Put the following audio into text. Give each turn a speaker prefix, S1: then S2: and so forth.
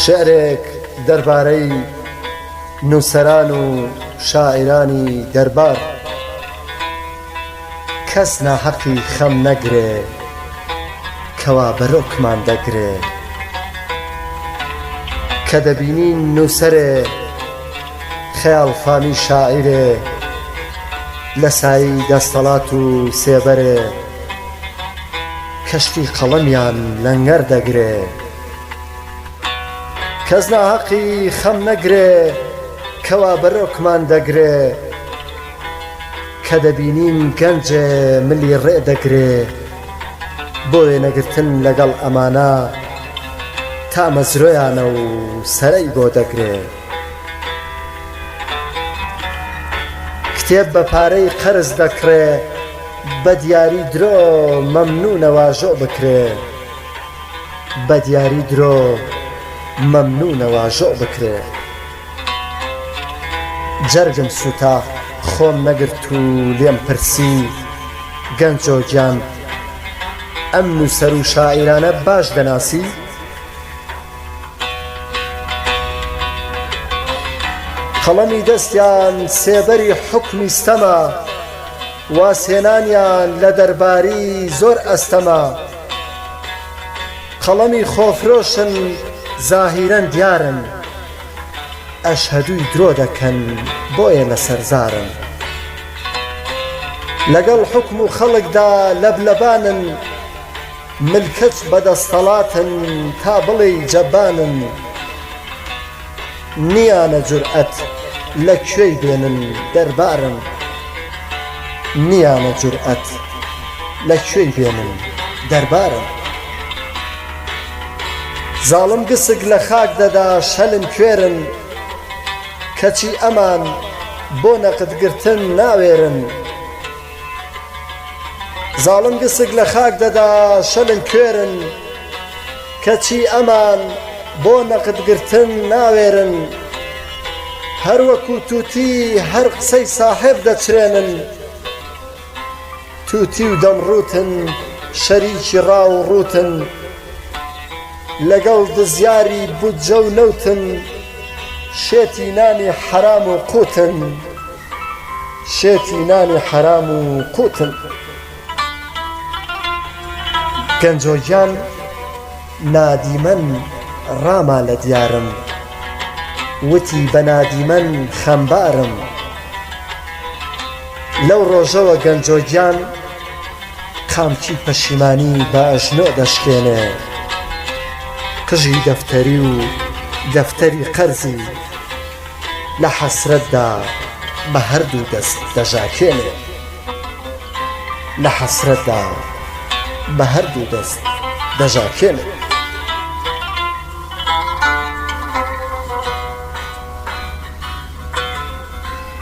S1: شعرێک دەربارەی نووسەران و شاعیرانی دەربار. کەس ناحەقی خەم نەگرێ کەوا بەرۆکمان دەگرێ. کە دەبینین نووسەرێ خەیاڵفامی شاعیرێ لە سایی دەستەڵات و سێبەرێ کەشتی قەڵەمیان لەنگەر دەگرێ. کەس ناحەقی خەم نەگرێ کەوا بەرۆکمان دەگرێ. کە دەبینیم گەنجێ ملی ڕێ دەگرێ بۆ وێنەگرتن لەگەڵ ئەمانە تا مەزرۆیانە و سەرەی بۆ دەگرێ. کتێب بە پارەی قەرز دەکرێ بە دیاری درۆ مەمنوونە واژۆ بکرێ. بە دیاری درۆ مەمنوونە واژۆ بکرێ. جەرگم سووتا خۆم نەگرت و لێم پرسی گەنجۆ گیان ئەم نووسەر و شاعیرانە باش دەناسی؟ قەڵەمی دەستیان سێبەری حوکمی ستەمە واسێنانیان لە دەرباری زۆر ئەستەمە. قەڵەمی خۆفرۆشن زاهیرەن دیارن ئەشهەدووی درۆ دەکەن بۆیە لەسەر زارن. لەگەڵ حوکم و خەڵکدا لەبلەبانن ملکەت بەدەستەڵاتن تا بڵێ جەبانن. نیانە جورئەت لە کوێی بێنن دەربارن. نیانە جورئەت لە کوێی بێنن دەربارن. زاڵم گسک لە خاک دەدا شەلن کوێرن کەچی ئەمان بۆ نەقدگرتن ناوێرن. زاڵم گسک لە خاک دەدا شەلن کوێرن کەچی ئەمان بۆ نەقدگرتن ناوێرن. هەر وەکو تووتی هەر قسەی ساحێب دەچرێنن. تووتی و دەمڕوتن شەریکی ڕاو ڕوتن لەگەڵ دزیاری بودجە و نەوتن. شێتی نانی حەرام و قوتن. شێتی نانی حەرام و قوتن. گەنجۆگیان نادیمەن ڕاما لە دیارم وتی بە نادیمەن خەمبارم. لەو ڕۆژەوە گەنجۆگیان قامچی پەشیمانی بە ئەژنۆ دەشکێنێ. قژی دەفتەری و دەفتەری قەرزی لە حەسرەتدا بە هەردوو دەست دەژاکێنێ. لە حەسرەتدا بە هەردوو دەست دەژاکێنێ.